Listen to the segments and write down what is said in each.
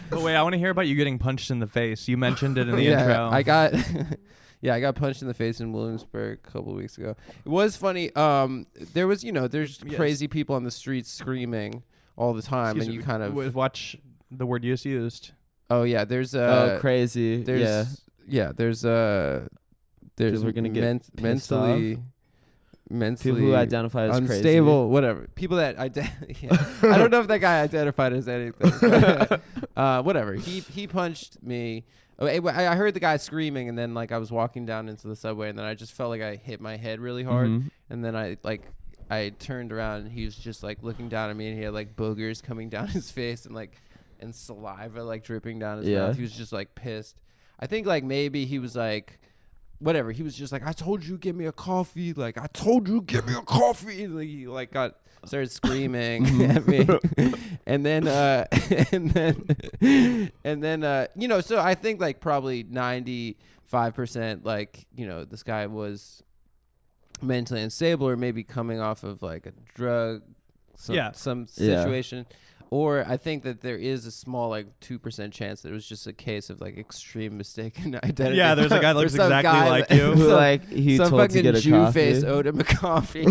But wait, I want to hear about you getting punched in the face. You mentioned it in the intro. I got I got punched in the face in Williamsburg a couple of weeks ago. It was funny. There was, there's crazy people on the streets screaming all the time, and you kind of watch the word you just used. Oh yeah, there's crazy. There's there's we're gonna get mentally people who identify as unstable, crazy. whatever. People that I don't know if that guy identified as anything. Whatever. He punched me. I heard the guy screaming, and then like I was walking down into the subway, and then I just felt like I hit my head really hard, and then I turned around, and he was just like looking down at me, and he had like boogers coming down his face, and saliva like dripping down his mouth. He was just like pissed. I think like maybe he was like, whatever. He was just like, I told you, give me a coffee. Like, I told you, give me a coffee. And like, he like started screaming at me. And then, so I think like probably 95%, like, this guy was mentally unstable or maybe coming off of like a drug, some situation. Or I think that there is a small, like, 2% chance that it was just a case of, like, extreme mistaken identity. Yeah, there's a guy that looks exactly like you. Who, like, he some told to get a Jew coffee. face owed him a coffee.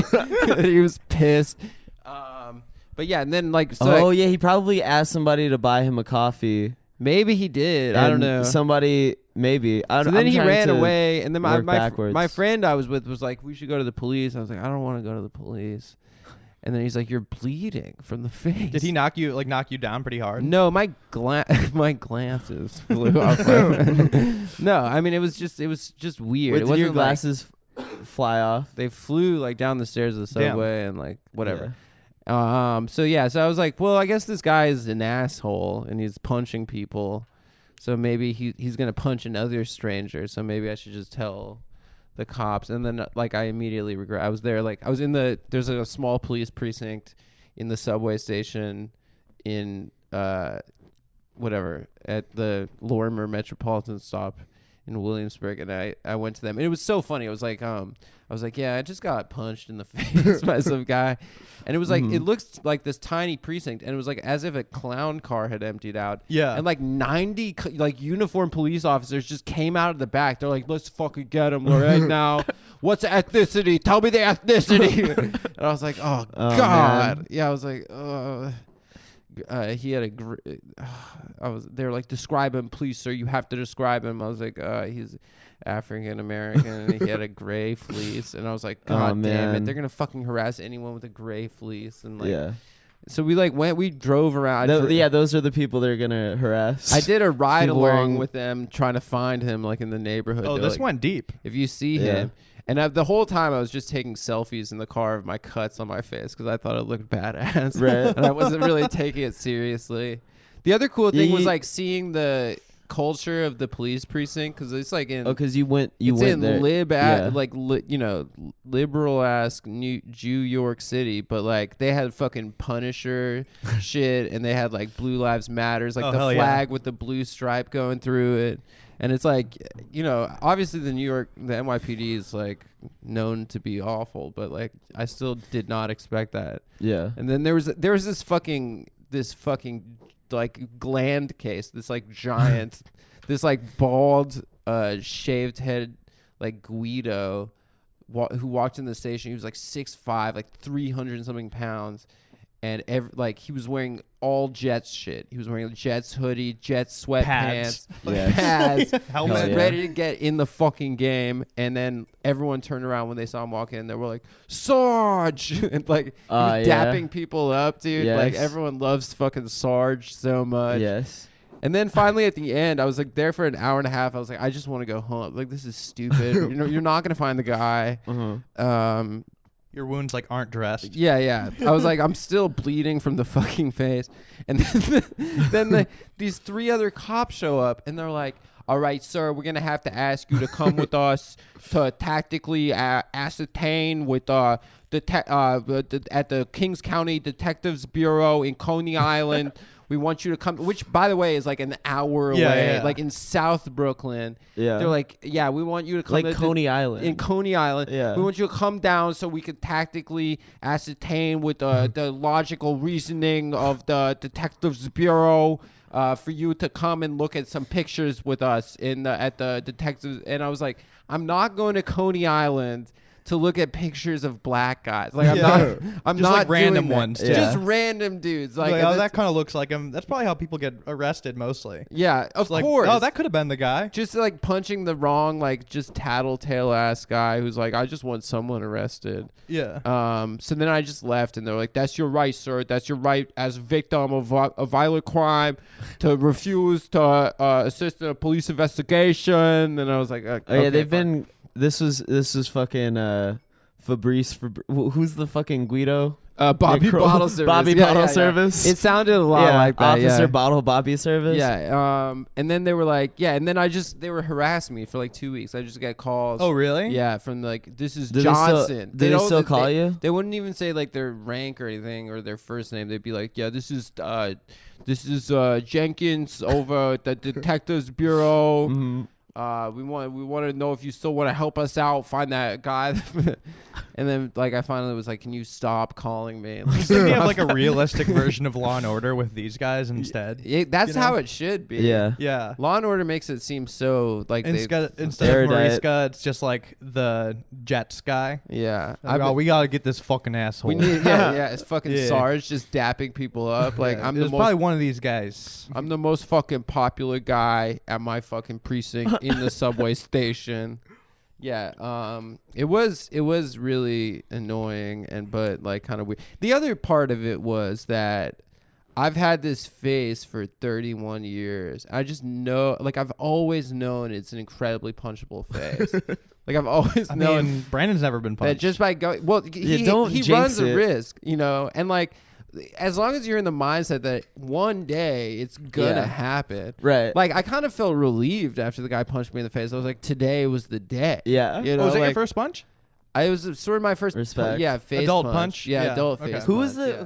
He was pissed. But, yeah, and then, like... So he probably asked somebody to buy him a coffee. Maybe he did. I don't know. Somebody... Maybe. So then he ran away, and then my friend I was with was like, we should go to the police. I was like, I don't want to go to the police. And then he's like, "You're bleeding from the face." Did he knock you down pretty hard? No, my glasses flew off. No, I mean it was just weird. Wait, did your glasses fly off? They flew like down the stairs of the subway and like whatever. Yeah. So I was like, well, I guess this guy is an asshole and he's punching people. So maybe he's gonna punch another stranger. So maybe I should just tell the cops. And then like I immediately regret I was there, like I was in there's a small police precinct in the subway station in whatever at the Lorimer Metropolitan stop in Williamsburg, and I went to them, and it was so funny. I was like yeah, I just got punched in the face by some guy, and it was like it looks like this tiny precinct, and it was like as if a clown car had emptied out. Yeah, and like 90 like uniformed police officers just came out of the back. They're like, let's fucking get him right now. What's ethnicity? Tell me the ethnicity. And I was like, oh God. Man. Yeah, I was like, he had they were like, describe him, please, sir. You have to describe him. I was like, he's African American, and he had a gray fleece. And I was like, God damn it, they're gonna fucking harass anyone with a gray fleece. And like, so we drove around. Those are the people they're gonna harass. I did a ride along with them, trying to find him like in the neighborhood. Oh, this went deep. If you see him. And the whole time I was just taking selfies in the car of my cuts on my face because I thought it looked badass. Right. And I wasn't really taking it seriously. The other cool thing was like seeing the culture of the police precinct, because it's like in because you went there. Liberal ass New York City, but like they had fucking Punisher shit, and they had like Blue Lives Matters, like the flag with the blue stripe going through it. And it's like, obviously the NYPD is like known to be awful, but like I still did not expect that. Yeah. And then there was this fucking like gland case, this like giant, this like bald, shaved head, like Guido, who walked in the station. He was like 6'5", like 300 and something pounds. And he was wearing all Jets shit. He was wearing a Jets hoodie, Jets sweatpants, pads. Helmet. He was ready to get in the fucking game. And then everyone turned around when they saw him walk in. They were like, Sarge! And like, he was dapping people up, dude. Yes. Like, everyone loves fucking Sarge so much. Yes. And then finally at the end, I was like there for an hour and a half. I was like, I just want to go home. Like, this is stupid. You're not going to find the guy. Your wounds like aren't dressed. Yeah. I was like, I'm still bleeding from the fucking face. And then these three other cops show up, and they're like, all right, sir, we're going to have to ask you to come with us to tactically ascertain with at the Kings County Detectives Bureau in Coney Island we want you to come, which by the way is like an hour away, like in South Brooklyn. Yeah. They're like, yeah, we want you to come like Coney Island. In Coney Island. Yeah. We want you to come down so we could tactically ascertain with the logical reasoning of the Detectives Bureau for you to come and look at some pictures with us at the detectives. And I was like, I'm not going to Coney Island to look at pictures of black guys. Like I'm just not like random doing that. ones too. Just random dudes. Like, oh, that kind of looks like him. That's probably how people get arrested mostly. Yeah, of like, course. Oh, that could have been the guy. Just like punching the wrong, like just tattletale ass guy who's like, I just want someone arrested. Yeah. So then I just left, and they're like, "That's your right, sir. That's your right as a victim of a violent crime to refuse to assist in a police investigation." And I was like, "Oh yeah, they've been." This was fucking Fabrice. Who's the fucking Guido? Bobby Bottle Service. Bobby Bottle Service. It sounded a lot like that. Officer Bottle Bobby Service. Yeah. And then they were like, and then they were harassing me for like 2 weeks. I just got calls. Oh, really? Yeah, from like, this is Did Johnson. They still call you? They wouldn't even say like their rank or anything or their first name. They'd be like, yeah, this is Jenkins over at the Detectives Bureau. Mm-hmm. We want to know if you still want to help us out, find that guy. And then like I finally was like, can you stop calling me? Like, you have like a realistic version of Law and Order with these guys instead. That's how it should be. Yeah. Law and Order makes it seem so like instead of Mariska, it's just like the Jets guy. Yeah. We gotta get this fucking asshole. We need it's fucking Sarge just dapping people up. Like it's probably one of these guys. I'm the most fucking popular guy at my fucking precinct in the subway station. Yeah, it was really annoying but like kind of weird. The other part of it was that I've had this face for 31 years. I just know, like I've always known it's an incredibly punchable face. Like I've always known. I mean, Brandon's never been punched. That just by going, well, he runs a risk, and like as long as you're in the mindset that one day it's gonna happen, right? Like I kind of felt relieved after the guy punched me in the face. I was like, today was the day. Yeah. Was that your first punch? I was sort of my first Respect. face adult punch. punch. Yeah, adult okay. face. Who punch, was the